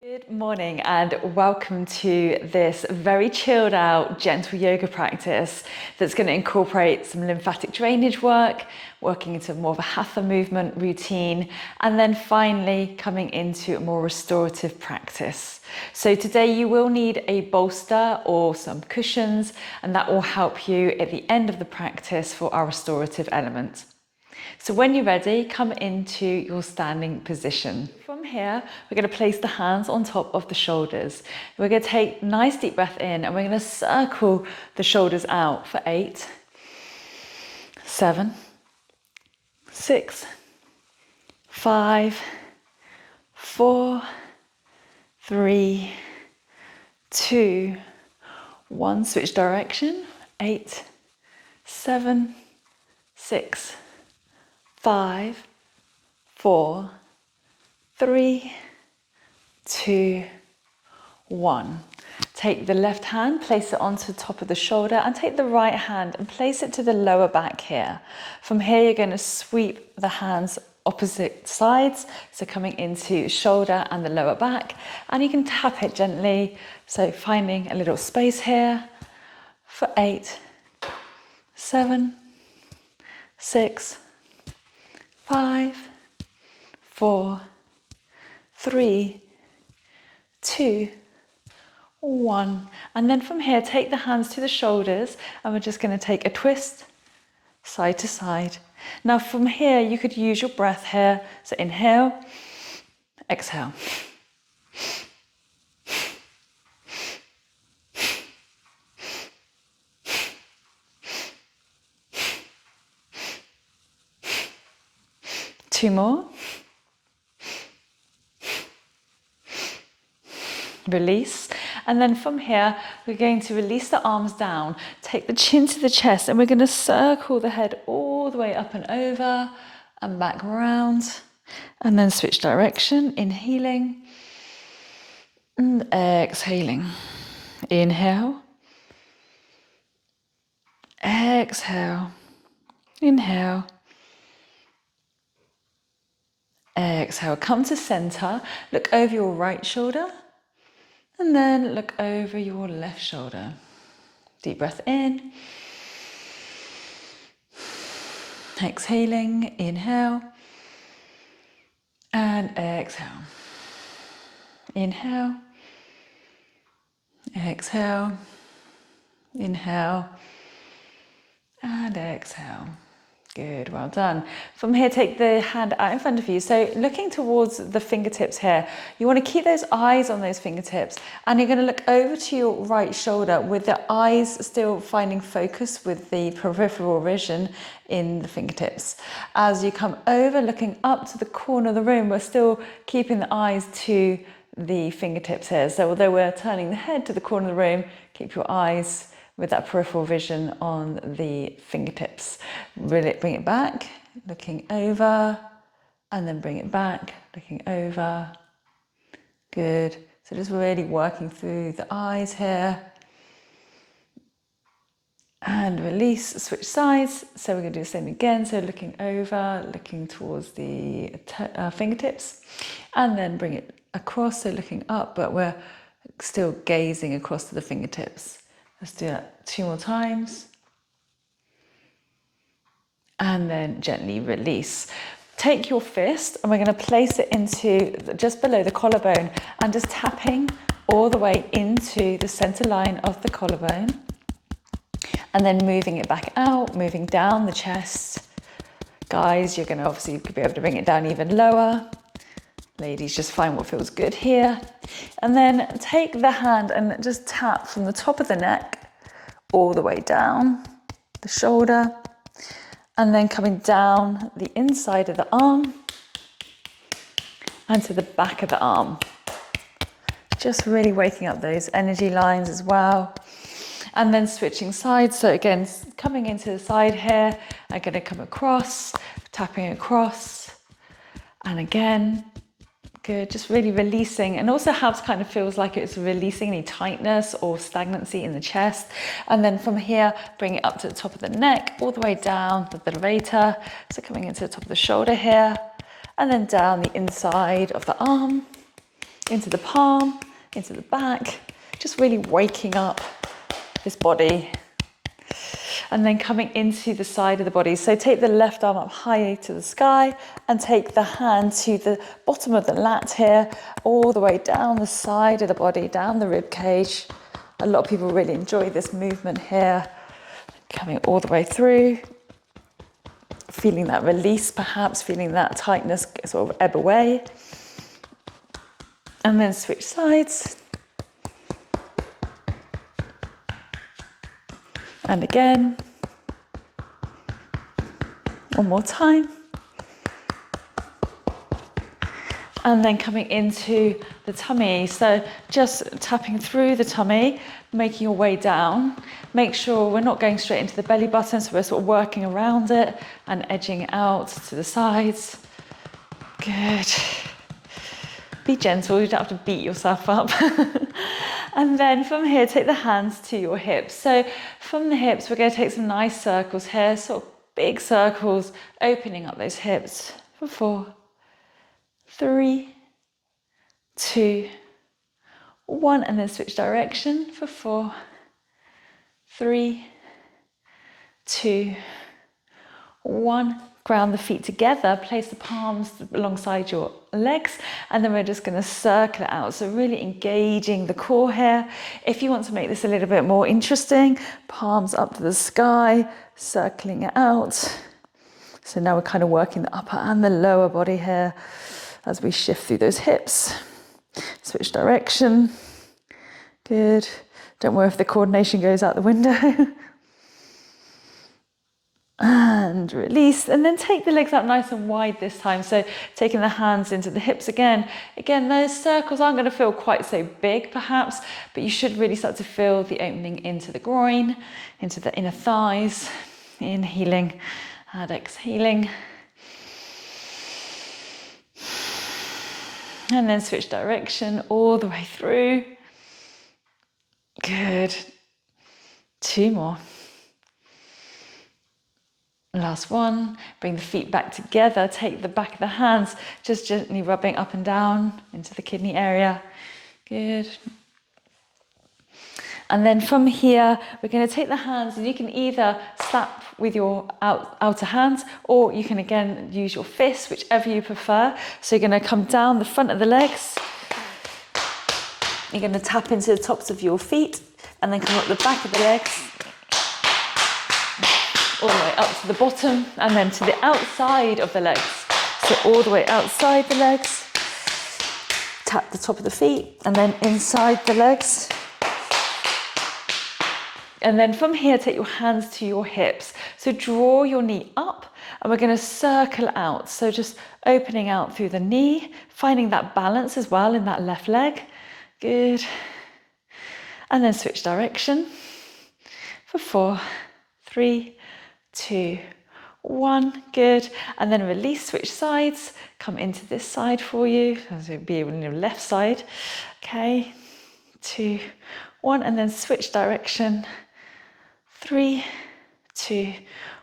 Good morning and welcome to this very chilled out, gentle yoga practice that's going to incorporate some lymphatic drainage work, working into more of a Hatha movement routine, and then finally coming into a more restorative practice. So today you will need a bolster or some cushions, and that will help you at the end of the practice for our restorative element. So when you're ready, come into your standing position. From here, we're going to place the hands on top of the shoulders. We're going to take a nice deep breath in and we're going to circle the shoulders out for 8, 7, 6, 5, 4, 3, 2, 1. Switch direction. 8, 7, 6, 5, 4, 3, 2, 1. Take the left hand, place it onto the top of the shoulder, and take the right hand and place it to the lower back here. From here, you're going to sweep the hands opposite sides, so coming into shoulder and the lower back, and you can tap it gently, so finding a little space here for 8, 7, 6, 5, 4, 3, 2, 1. And then from here, take the hands to the shoulders and we're just going to take a twist side to side. Now from here, you could use your breath here. So inhale, exhale. Two more. Release. And then from here, we're going to release the arms down, take the chin to the chest, and we're going to circle the head all the way up and over and back around. And then switch direction, inhaling and exhaling. Inhale. Exhale. Inhale. Exhale, come to center, look over your right shoulder, and then look over your left shoulder. Deep breath in. Exhaling, inhale, and exhale. Inhale, exhale, inhale, and exhale. Good, well done. From here, take the hand out in front of you. So looking towards the fingertips here, you want to keep those eyes on those fingertips, and you're going to look over to your right shoulder with the eyes still finding focus with the peripheral vision in the fingertips. As you come over, looking up to the corner of the room, we're still keeping the eyes to the fingertips here. So although we're turning the head to the corner of the room, keep your eyes with that peripheral vision on the fingertips. Really bring it back, looking over, and then bring it back, looking over. Good. So just really working through the eyes here. And release, switch sides. So we're going to do the same again. So looking over, looking towards the fingertips, and then bring it across. So looking up, but we're still gazing across to the fingertips. Let's do that 2 more times. And then gently release. Take your fist and we're going to place it into just below the collarbone and just tapping all the way into the center line of the collarbone. And then moving it back out, moving down the chest. Guys, you're going to obviously be able to bring it down even lower. Ladies, just find what feels good here. And then take the hand and just tap from the top of the neck all the way down the shoulder. And then coming down the inside of the arm and to the back of the arm. Just really waking up those energy lines as well. And then switching sides. So again, coming into the side here, I'm going to come across, tapping across. And again, good, just really releasing, and also helps kind of feels like it's releasing any tightness or stagnancy in the chest. And then from here, bring it up to the top of the neck, all the way down the levator. So coming into the top of the shoulder here, and then down the inside of the arm, into the palm, into the back, just really waking up this body. And then coming into the side of the body. So take the left arm up high to the sky and take the hand to the bottom of the lat here, all the way down the side of the body, down the rib cage. A lot of people really enjoy this movement here. Coming all the way through. Feeling that release perhaps, feeling that tightness sort of ebb away. And then switch sides. And again, one more time. And then coming into the tummy. So just tapping through the tummy, making your way down. Make sure we're not going straight into the belly button, so we're sort of working around it and edging out to the sides. Good. Be gentle, you don't have to beat yourself up. And then from here, take the hands to your hips. So from the hips, we're going to take some nice circles here, sort of big circles, opening up those hips for 4, 3, 2, 1, and then switch direction for 4, 3, 2, 1. Ground the feet together, place the palms alongside your legs, and then we're just going to circle it out. So really engaging the core here. If you want to make this a little bit more interesting, palms up to the sky, circling it out. So now we're kind of working the upper and the lower body here as we shift through those hips. Switch direction. Good. Don't worry if the coordination goes out the window. And release, and then take the legs up nice and wide this time. So taking the hands into the hips again. Again, those circles aren't going to feel quite so big perhaps, but you should really start to feel the opening into the groin, into the inner thighs. Inhaling and exhaling. And then switch direction all the way through. Good. 2 more. Last one, bring the feet back together, take the back of the hands, just gently rubbing up and down into the kidney area. Good. And then from here, we're going to take the hands and you can either slap with your outer hands or you can again use your fists, whichever you prefer. So you're going to come down the front of the legs. You're going to tap into the tops of your feet and then come up the back of the legs. All the way up to the bottom and then to the outside of the legs. So all the way outside the legs, tap the top of the feet and then inside the legs. And then from here, take your hands to your hips. So draw your knee up and we're going to circle out. So just opening out through the knee, finding that balance as well in that left leg. Good. And then switch direction for 4, 3, 2, 1, good. And then release, switch sides, come into this side for you. So it'll be on your left side. Okay, 2, 1, and then switch direction. 3, 2,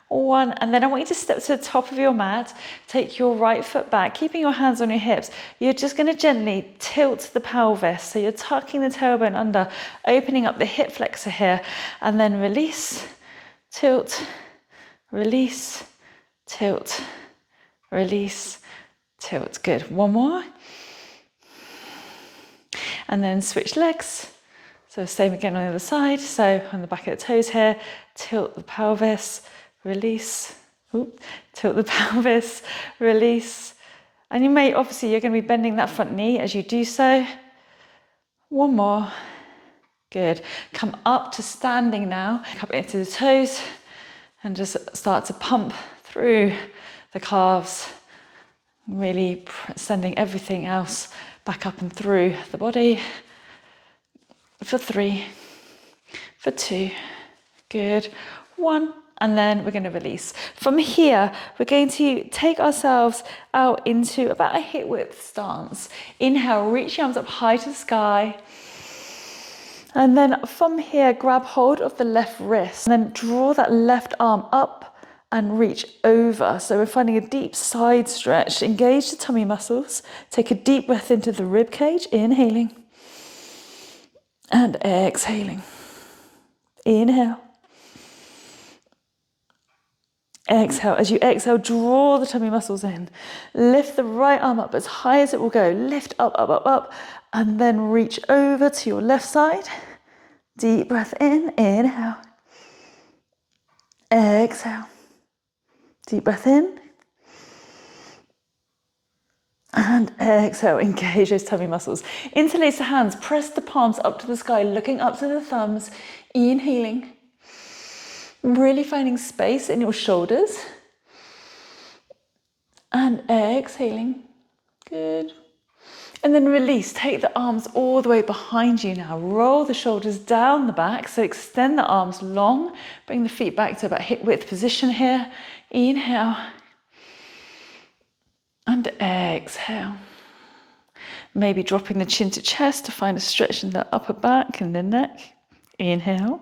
1. And then I want you to step to the top of your mat, take your right foot back, keeping your hands on your hips. You're just going to gently tilt the pelvis. So you're tucking the tailbone under, opening up the hip flexor here, and then release, tilt, release, tilt, release, tilt. Good. One more. And then switch legs. So same again on the other side. So on the back of the toes here, tilt the pelvis, release, tilt the pelvis, release. And you may, obviously, you're going to be bending that front knee as you do so. One more. Good. Come up to standing now. Come into the toes. And just start to pump through the calves, really sending everything else back up and through the body. For 3, for 2, good. 1, and then we're going to release. From here, we're going to take ourselves out into about a hip width stance. Inhale, reach your arms up high to the sky. And then from here, grab hold of the left wrist and then draw that left arm up and reach over. So we're finding a deep side stretch. Engage the tummy muscles. Take a deep breath into the rib cage, inhaling and exhaling. Inhale. Exhale. As you exhale, draw the tummy muscles in. Lift the right arm up as high as it will go. Lift up, up, up, up, and then reach over to your left side. Deep breath in, inhale. Exhale. Deep breath in. And exhale, engage those tummy muscles. Interlace the hands, press the palms up to the sky, looking up to the thumbs, inhaling. Really finding space in your shoulders. And exhaling. Good. And then release. Take the arms all the way behind you now. Roll the shoulders down the back. So extend the arms long. Bring the feet back to about hip width position here. Inhale. And exhale. Maybe dropping the chin to chest to find a stretch in the upper back and the neck. Inhale.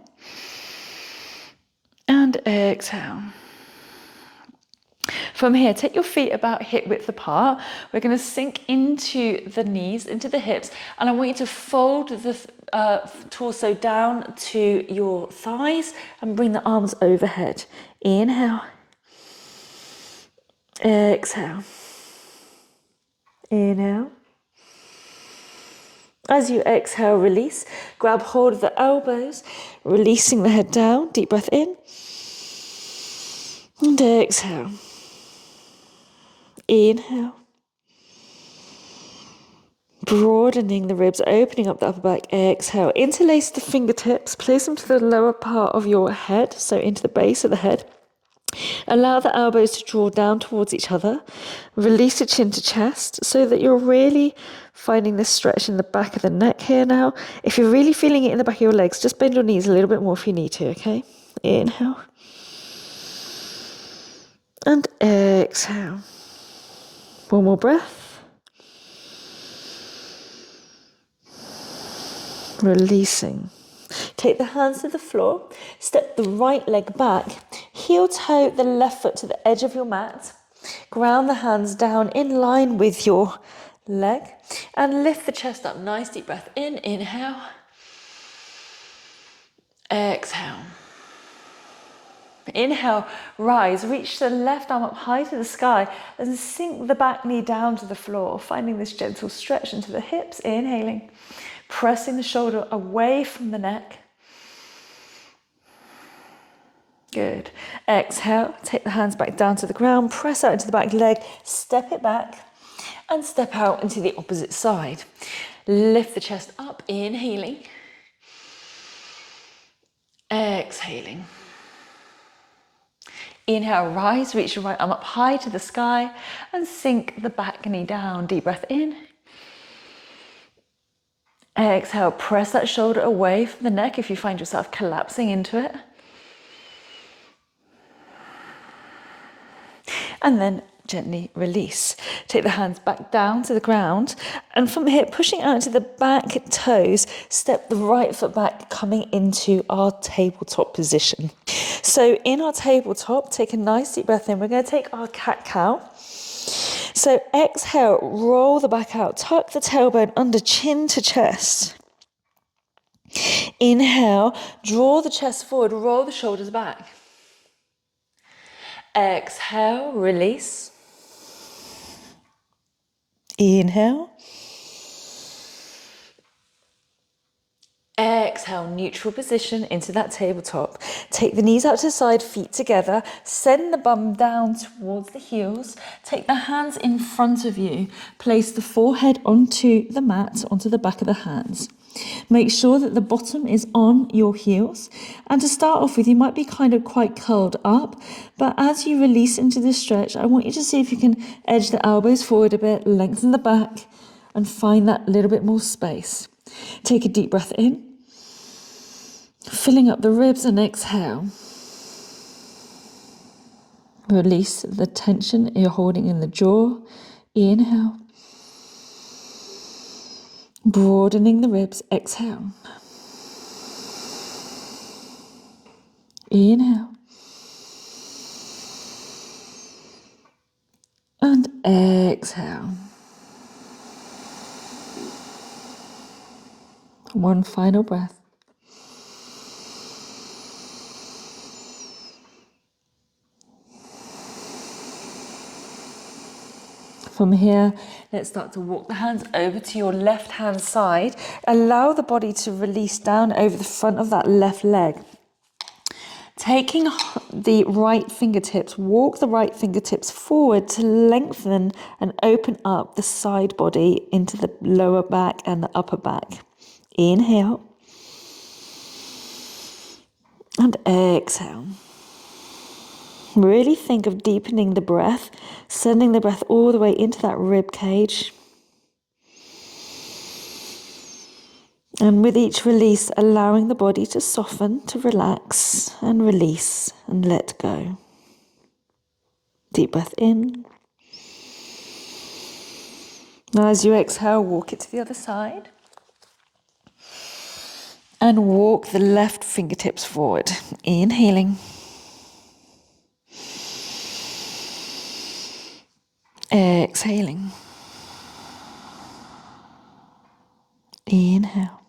And exhale. From here, take your feet about hip width apart. We're going to sink into the knees, into the hips, and I want you to fold the torso down to your thighs and bring the arms overhead. Inhale. Exhale. Inhale. As you exhale, release. Grab hold of the elbows, releasing the head down. Deep breath in. And exhale. Inhale. Broadening the ribs, opening up the upper back. Exhale. Interlace the fingertips. Place them to the lower part of your head, so into the base of the head. Allow the elbows to draw down towards each other. Release the chin to chest so that you're really finding this stretch in the back of the neck here now. If you're really feeling it in the back of your legs, just bend your knees a little bit more if you need to, okay? Inhale. And exhale. One more breath. Releasing. Take the hands to the floor. Step the right leg back. Heel toe the left foot to the edge of your mat. Ground the hands down in line with your leg. And lift the chest up. Nice deep breath in. Inhale. Exhale. Inhale, rise, reach the left arm up high to the sky and sink the back knee down to the floor, finding this gentle stretch into the hips, inhaling, pressing the shoulder away from the neck. Good. Exhale, take the hands back down to the ground, press out into the back leg, step it back and step out into the opposite side. Lift the chest up, inhaling, exhaling. Inhale, rise, reach your right arm up high to the sky and sink the back knee down. Deep breath in. Exhale, press that shoulder away from the neck if you find yourself collapsing into it. And then gently release. Take the hands back down to the ground and from here, pushing out to the back toes, step the right foot back, coming into our tabletop position. So in our tabletop, take a nice deep breath in. We're going to take our cat-cow. So exhale, roll the back out, tuck the tailbone under, chin to chest. Inhale, draw the chest forward, roll the shoulders back. Exhale, release. Inhale. Exhale, neutral position into that tabletop. Take the knees out to the side, feet together. Send the bum down towards the heels. Take the hands in front of you. Place the forehead onto the mat, onto the back of the hands. Make sure that the bottom is on your heels. And to start off with, you might be kind of quite curled up, but as you release into this stretch, I want you to see if you can edge the elbows forward a bit, lengthen the back, and find that little bit more space. Take a deep breath in, filling up the ribs, and exhale. Release the tension you're holding in the jaw. Inhale. Broadening the ribs, exhale. Inhale. exhale. One final breath. From here, let's start to walk the hands over to your left hand side. Allow the body to release down over the front of that left leg. Taking the right fingertips, walk the right fingertips forward to lengthen and open up the side body into the lower back and the upper back. Inhale. And exhale. Really think of deepening the breath, sending the breath all the way into that rib cage. And with each release, allowing the body to soften, to relax and release and let go. Deep breath in. Now as you exhale, walk it to the other side. And walk the left fingertips forward. Inhaling. Exhaling. Inhale.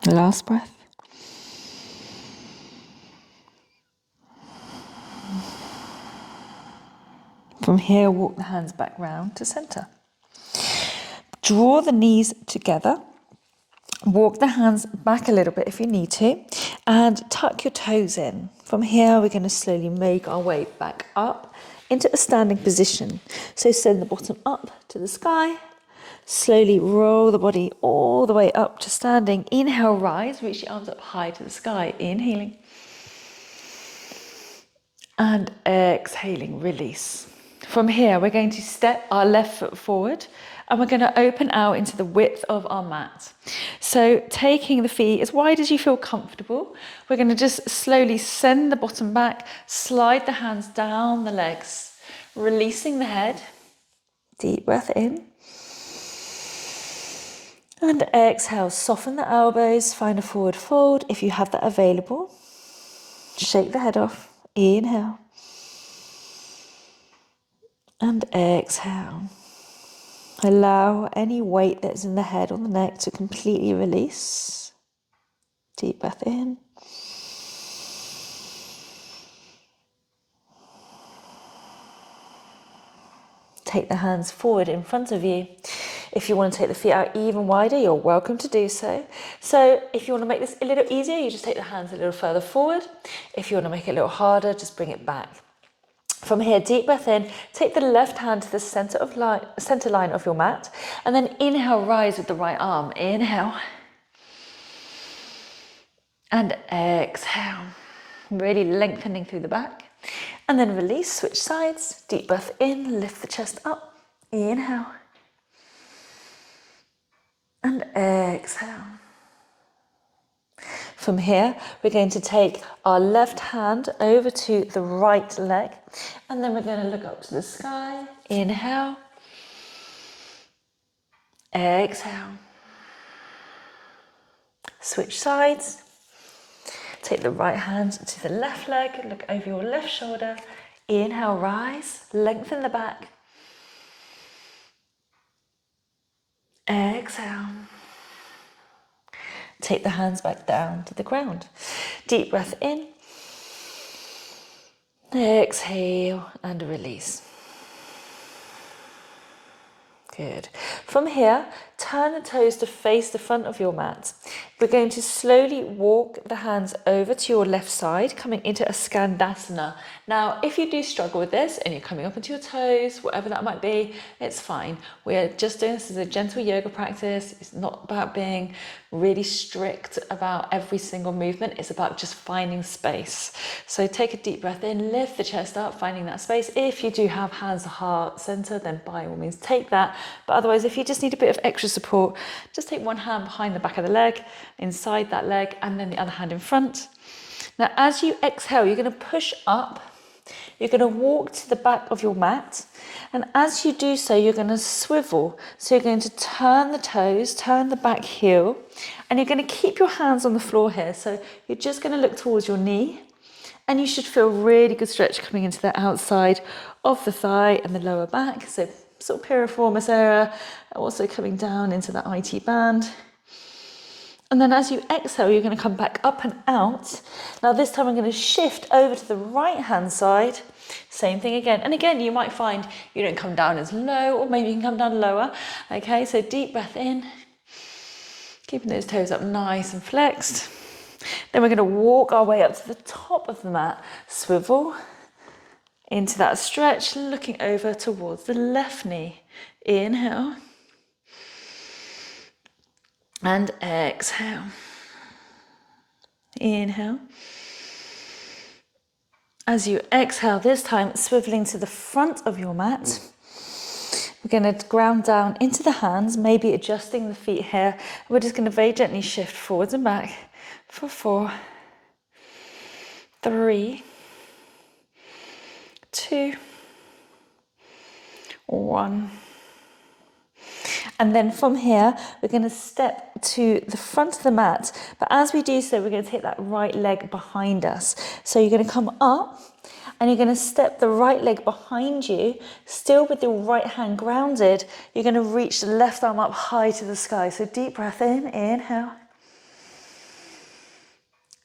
Last breath. From here, walk the hands back round to center. Draw the knees together. Walk the hands back a little bit if you need to, and tuck your toes in. From here, we're going to slowly make our way back up into a standing position. So send the bottom up to the sky. Slowly roll the body all the way up to standing. Inhale, rise, reach your arms up high to the sky. Inhaling. And exhaling, release. From here, we're going to step our left foot forward and we're going to open out into the width of our mat. So taking the feet as wide as you feel comfortable, we're going to just slowly send the bottom back, slide the hands down the legs, releasing the head. Deep breath in. And exhale, soften the elbows, find a forward fold if you have that available. Shake the head off. Inhale. And exhale. Allow any weight that's in the head or the neck to completely release. Deep breath in. Take the hands forward in front of you. If you want to take the feet out even wider, you're welcome to do so. So if you want to make this a little easier, you just take the hands a little further forward. If you want to make it a little harder, just bring it back. From here, deep breath in, take the left hand to the center line of your mat, and then inhale, rise with the right arm. Inhale. And exhale. Really lengthening through the back. And then release, switch sides. Deep breath in, lift the chest up. Inhale. And exhale. From here, we're going to take our left hand over to the right leg, and then we're going to look up to the sky. Inhale. Exhale. Switch sides. Take the right hand to the left leg, look over your left shoulder. Inhale, rise, lengthen the back. Exhale. Take the hands back down to the ground. Deep breath in. Exhale and release. Good. From here, turn the toes to face the front of your mat. We're going to slowly walk the hands over to your left side, coming into a Skandasana. Now, if you do struggle with this and you're coming up onto your toes, whatever that might be, it's fine. We're just doing this as a gentle yoga practice. It's not about being really strict about every single movement. It's about just finding space. So take a deep breath in, lift the chest up, finding that space. If you do have hands to heart center, then by all means take that. But otherwise, if you just need a bit of extra support, just take one hand behind the back of the leg, inside that leg, and then the other hand in front. Now, as you exhale, you're going to push up You're going to walk to the back of your mat, and as you do so, you're going to swivel. So you're going to turn the toes, turn the back heel, and you're going to keep your hands on the floor here. So you're just going to look towards your knee, and you should feel really good stretch coming into the outside of the thigh and the lower back. So sort of piriformis area, also coming down into the IT band. And then as you exhale, you're going to come back up and out. Now this time I'm going to shift over to the right hand side. Same thing again. And again, you might find you don't come down as low, or maybe you can come down lower. Okay, so deep breath in, keeping those toes up nice and flexed. Then we're going to walk our way up to the top of the mat, swivel into that stretch, looking over towards the left knee. Inhale. And exhale. Inhale. As you exhale, this time swiveling to the front of your mat. We're going to ground down into the hands, maybe adjusting the feet here. We're just going to very gently shift forwards and back for 4, 3, 2, 1. And then from here, we're going to step to the front of the mat. But as we do so, we're going to take that right leg behind us. So you're going to come up and you're going to step the right leg behind you, still with your right hand grounded. You're going to reach the left arm up high to the sky. So deep breath in, inhale.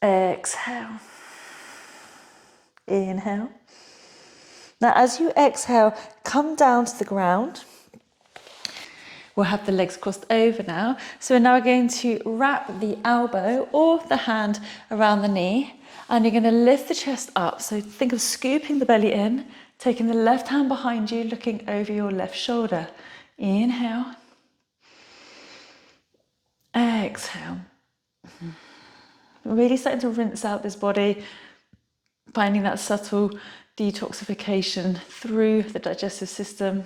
Exhale. Inhale. Now as you exhale, come down to the ground. We'll have the legs crossed over now. So we're now going to wrap the elbow or the hand around the knee, and you're going to lift the chest up. So think of scooping the belly in, taking the left hand behind you, looking over your left shoulder. Inhale. Exhale. Really starting to rinse out this body, finding that subtle detoxification through the digestive system.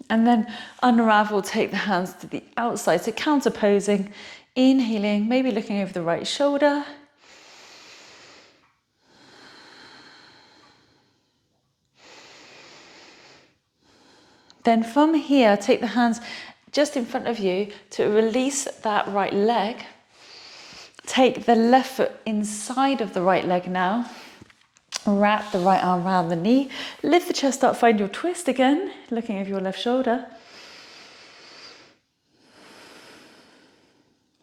And then unravel, take the hands to the outside. So counterposing, inhaling, maybe looking over the right shoulder. Then from here, take the hands just in front of you to release that right leg. Take the left foot inside of the right leg now. Wrap the right arm around the knee, lift the chest up, find your twist again, looking over your left shoulder.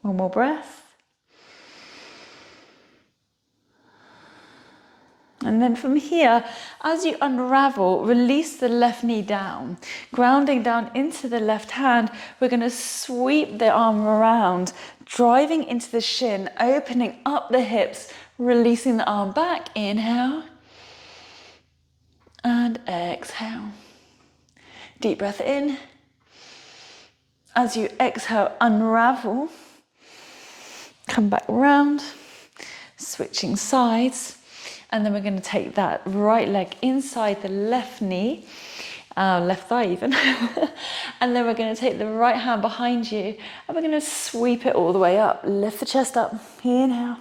One more breath. And then from here, as you unravel, release the left knee down, grounding down into the left hand. We're going to sweep the arm around, driving into the shin, opening up the hips, releasing the arm back. Inhale. And exhale. Deep breath in. As you exhale, unravel. Come back round, switching sides. And then we're going to take that right leg inside the left knee, left thigh even. And then we're going to take the right hand behind you and we're going to sweep it all the way up. Lift the chest up. Inhale.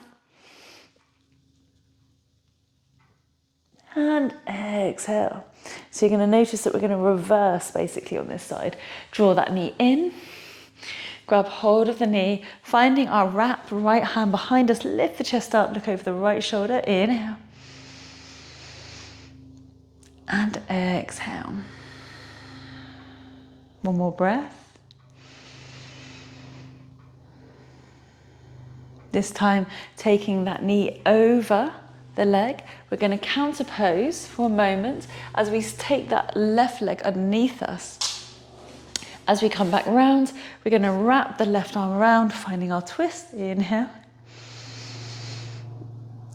And exhale. So you're going to notice that we're going to reverse basically on this side. Draw that knee in, grab hold of the knee, finding our wrap right hand behind us, lift the chest up, look over the right shoulder, inhale. And exhale. One more breath. This time taking that knee over the leg, we're going to counterpose for a moment as we take that left leg underneath us. As we come back round, we're going to wrap the left arm around, finding our twist. Inhale.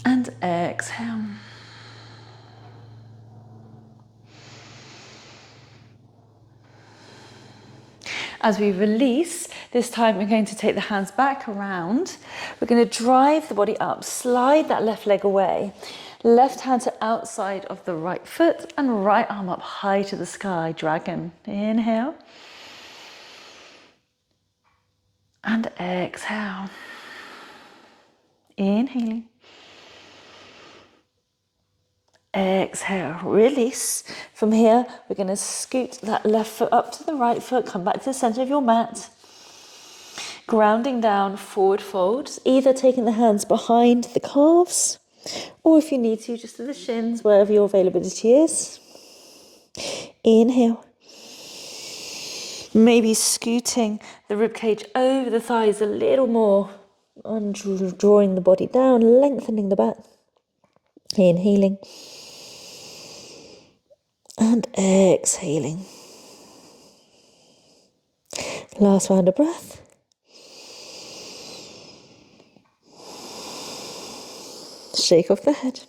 And exhale. As we release, this time we're going to take the hands back around. We're going to drive the body up, slide that left leg away. Left hand to outside of the right foot and right arm up high to the sky, dragon. Inhale. And exhale. Inhaling. exhale, release. From here, we're going to scoot that left foot up to the right foot, come back to the center of your mat. Grounding down, forward fold, either taking the hands behind the calves, or if you need to, just to the shins, wherever your availability is. Inhale. Maybe scooting the ribcage over the thighs a little more, and drawing the body down, lengthening the back. Inhaling. And exhaling. Last round of breath. Shake off the head.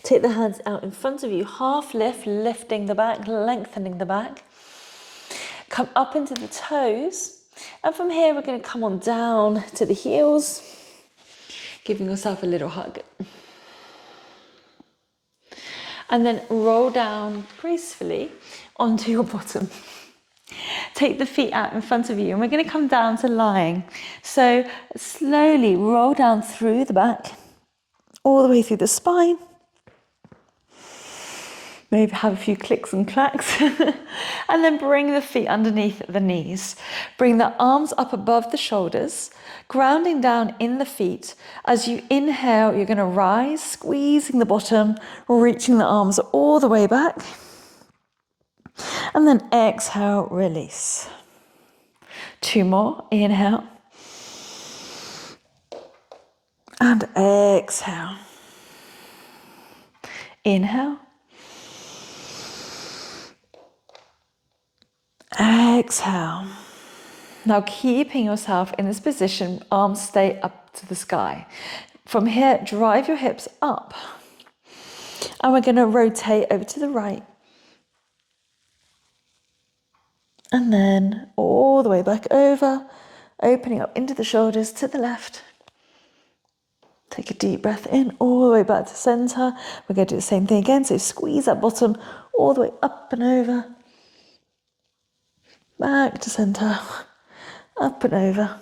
Take the hands out in front of you, half lift, lifting the back, lengthening the back. Come up into the toes, and from here we're going to come on down to the heels, giving yourself a little hug. And then roll down gracefully onto your bottom. Take the feet out in front of you, and we're going to come down to lying. So slowly roll down through the back, all the way through the spine. Maybe have a few clicks and clacks. And then bring the feet underneath the knees. Bring the arms up above the shoulders, grounding down in the feet. As you inhale, you're going to rise, squeezing the bottom, reaching the arms all the way back. And then exhale, release. 2 more, inhale. And exhale. Inhale. Exhale. Now keeping yourself in this position, arms stay up to the sky. From here, drive your hips up. And we're going to rotate over to the right. And then all the way back over, opening up into the shoulders to the left. Take a deep breath in, all the way back to center. We're going to do the same thing again. So squeeze that bottom all the way up and over. Back to center, up and over,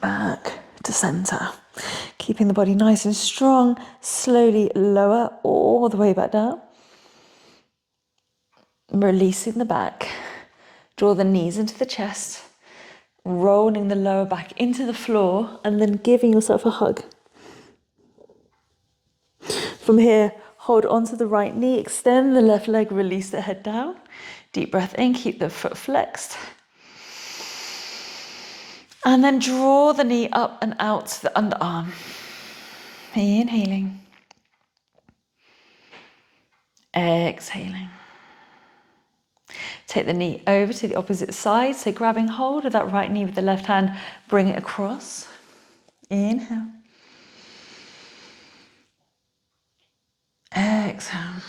back to center. Keeping the body nice and strong, slowly lower all the way back down. Releasing the back, draw the knees into the chest, rolling the lower back into the floor, and then giving yourself a hug. From here, hold onto the right knee, extend the left leg, release the head down. Deep breath in, keep the foot flexed. And then draw the knee up and out to the underarm. Inhaling. Exhaling. Take the knee over to the opposite side. So grabbing hold of that right knee with the left hand, bring it across. Inhale. Exhale.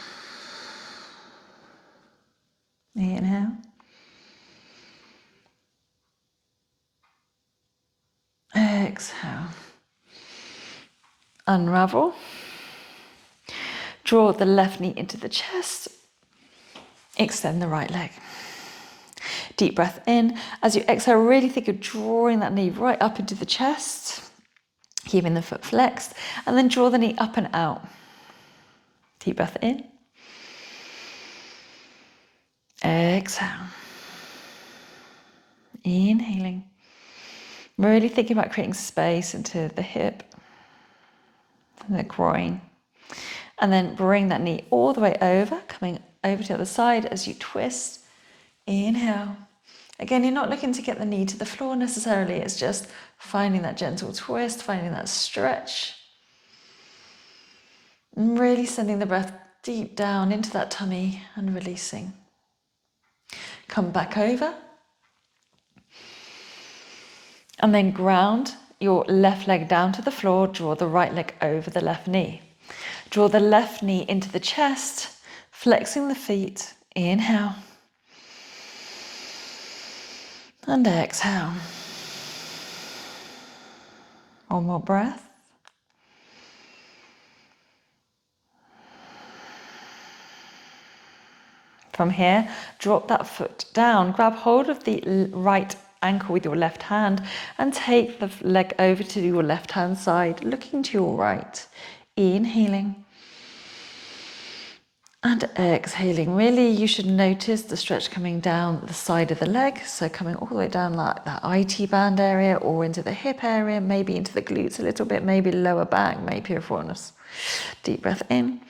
Inhale. Exhale. Unravel. Draw the left knee into the chest. Extend the right leg. Deep breath in. As you exhale, really think of drawing that knee right up into the chest. Keeping the foot flexed. And then draw the knee up and out. Deep breath in. Exhale. Inhaling. Really thinking about creating space into the hip and the groin. And then bring that knee all the way over, coming over to the other side as you twist. Inhale. Again, you're not looking to get the knee to the floor necessarily. It's just finding that gentle twist, finding that stretch. And really sending the breath deep down into that tummy and releasing. Come back over. And then ground your left leg down to the floor. Draw the right leg over the left knee. Draw the left knee into the chest, flexing the feet. Inhale. And exhale. One more breath. From here, drop that foot down. Grab hold of the right ankle with your left hand and take the leg over to your left hand side, looking to your right. Inhaling. And exhaling. Really, you should notice the stretch coming down the side of the leg. So coming all the way down like that IT band area or into the hip area, maybe into the glutes a little bit, maybe lower back, maybe piriformis. Deep breath in.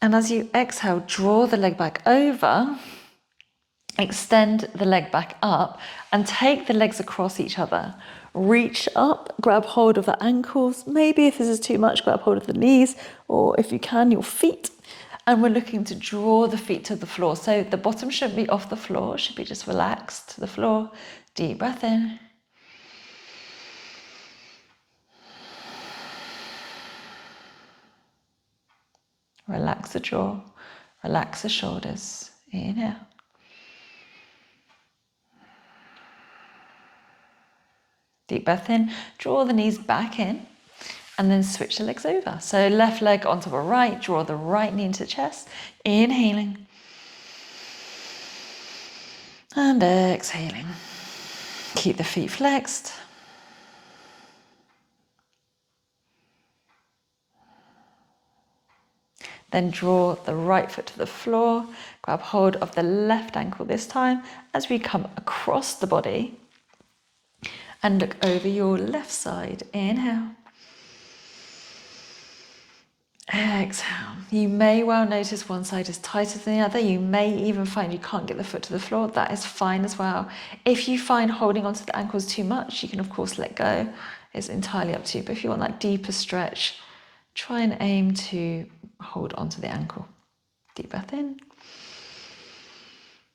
And as you exhale, draw the leg back over, extend the leg back up and take the legs across each other. Reach up, grab hold of the ankles. Maybe if this is too much, grab hold of the knees, or if you can, your feet. And we're looking to draw the feet to the floor. So the bottom shouldn't be off the floor, should be just relaxed to the floor. Deep breath in. Relax the jaw, relax the shoulders. Inhale. Deep breath in, draw the knees back in. And then switch the legs over. So left leg on top of right, draw the right knee into the chest. Inhaling. And exhaling. Keep the feet flexed. Then draw the right foot to the floor. Grab hold of the left ankle this time as we come across the body. And look over your left side. Inhale. Exhale. You may well notice one side is tighter than the other. You may even find you can't get the foot to the floor. That is fine as well. If you find holding onto the ankles too much, you can of course let go. It's entirely up to you. But if you want that deeper stretch, try and aim to hold onto the ankle. Deep breath in.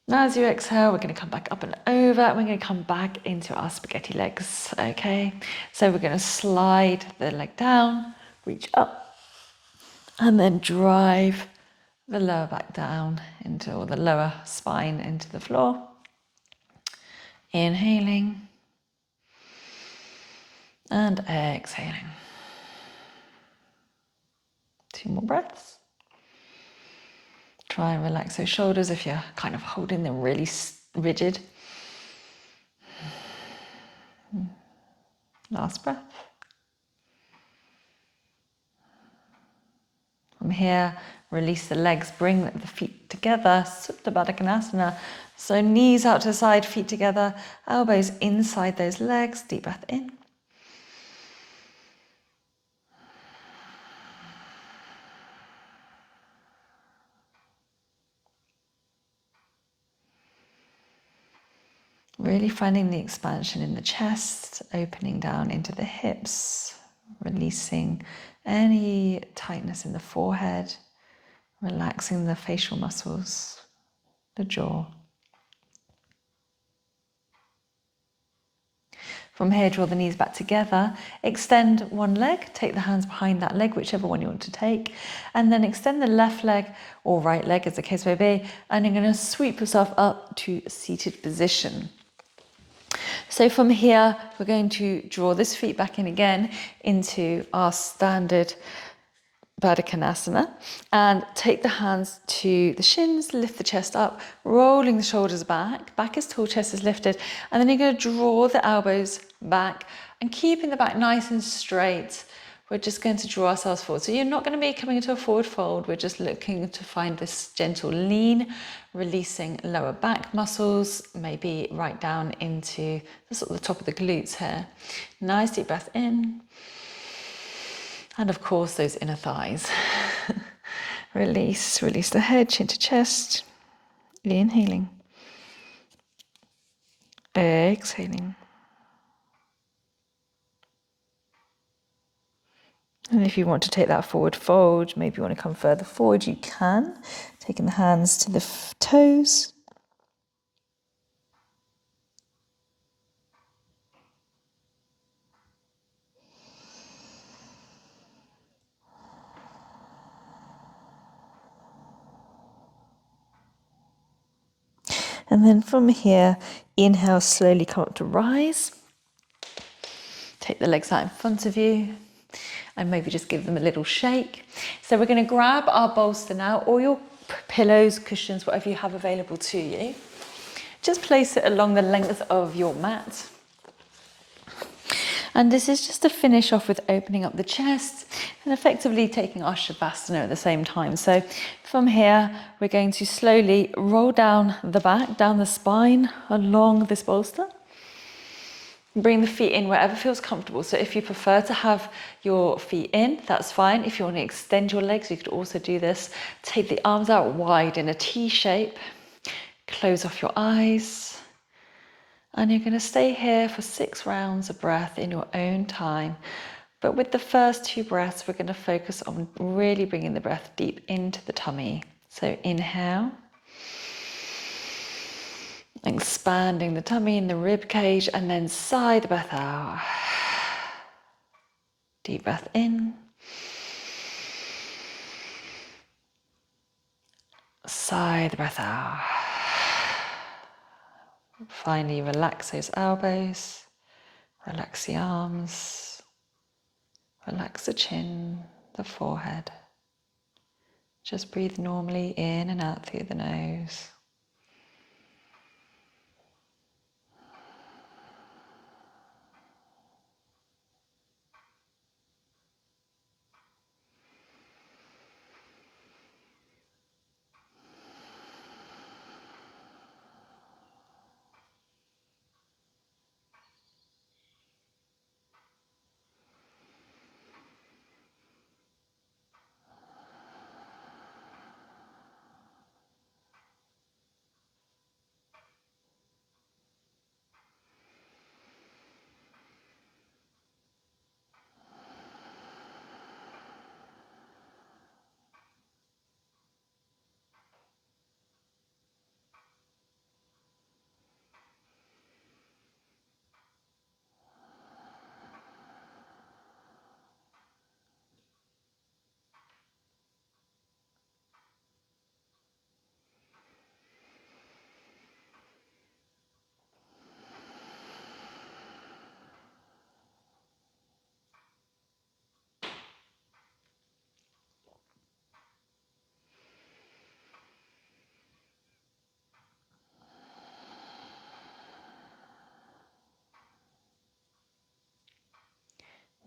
Now as you exhale, we're going to come back up and over. And we're going to come back into our spaghetti legs. Okay. So we're going to slide the leg down, reach up. And then drive the lower back down into, or the lower spine into the floor. Inhaling. And exhaling. 2 more breaths. Try and relax those shoulders if you're kind of holding them really rigid. Last breath. From here, release the legs, bring the feet together, Supta Baddha Konasana. So knees out to the side, feet together, elbows inside those legs. Deep breath in. Really finding the expansion in the chest, opening down into the hips, releasing any tightness in the forehead, relaxing the facial muscles, the jaw. From here, draw the knees back together, extend one leg, take the hands behind that leg, whichever one you want to take, and then extend the left leg or right leg, as the case may be, and you're going to sweep yourself up to a seated position. So from here, we're going to draw this feet back in again into our standard Baddha Konasana and take the hands to the shins, lift the chest up, rolling the shoulders back is tall, chest is lifted, and then you're going to draw the elbows back and keeping the back nice and straight. We're just going to draw ourselves forward. So you're not going to be coming into a forward fold. We're just looking to find this gentle lean, releasing lower back muscles, maybe right down into the sort of the top of the glutes here. Nice deep breath in. And of course, those inner thighs. Release the head, chin to chest. Inhaling. Exhaling. And if you want to take that forward fold, maybe you want to come further forward, you can. Taking the hands to the toes. And then from here, inhale, slowly come up to rise. Take the legs out in front of you. And maybe just give them a little shake. So we're going to grab our bolster now, or your pillows, cushions, whatever you have available to you. Just place it along the length of your mat. And this is just to finish off with opening up the chest. and effectively taking our Shavasana at the same time. So from here, we're going to slowly roll down the back, down the spine, along this bolster. Bring the feet in wherever feels comfortable. So if you prefer to have your feet in, that's fine. If you want to extend your legs, you could also do this. Take the arms out wide in a T shape. Close off your eyes. And you're going to stay here for 6 rounds of breath in your own time. But with the first 2 breaths, we're going to focus on really bringing the breath deep into the tummy. So inhale. Expanding the tummy and the rib cage, and then sigh the breath out. Deep breath in. Sigh the breath out. Finally, relax those elbows. Relax the arms. Relax the chin, the forehead. Just breathe normally in and out through the nose.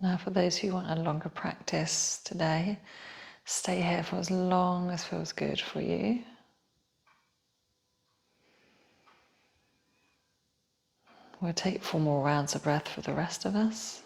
Now for those who want a longer practice today, stay here for as long as feels good for you. We'll take 4 more rounds of breath for the rest of us.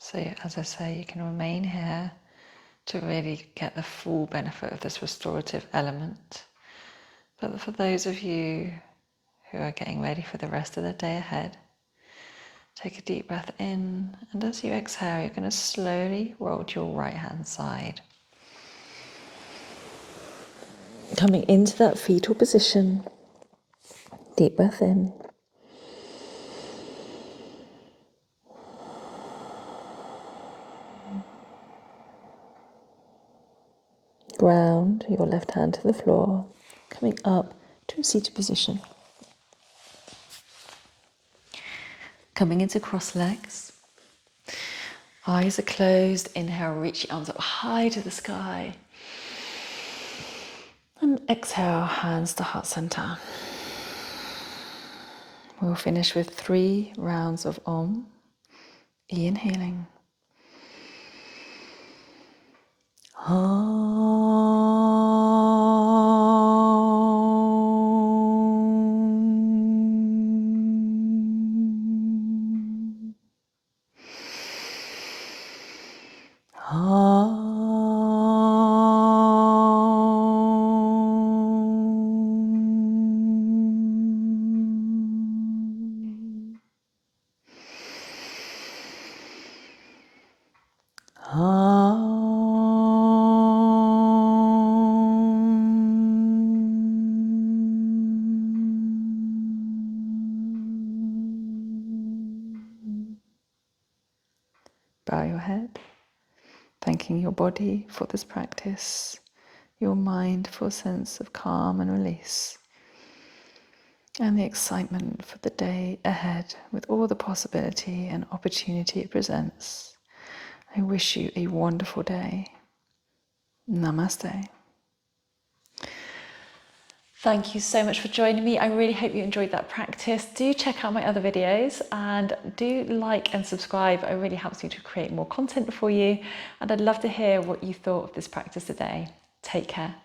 So as I say, you can remain here to really get the full benefit of this restorative element. But for those of you who are getting ready for the rest of the day ahead, take a deep breath in, and as you exhale, you're going to slowly roll to your right hand side. Coming into that fetal position, deep breath in. Ground your left hand to the floor, coming up to a seated position. Coming into cross legs. Eyes are closed. Inhale, reach your arms up high to the sky. And exhale, hands to heart center. We'll finish with 3 rounds of Om. Inhaling. bow your head, thanking your body for this practice, your mind for a sense of calm and release, and the excitement for the day ahead with all the possibility and opportunity it presents. I wish you a wonderful day. Namaste. Thank you so much for joining me. I really hope you enjoyed that practice. Do check out my other videos and do like and subscribe. It really helps me to create more content for you. And I'd love to hear what you thought of this practice today. Take care.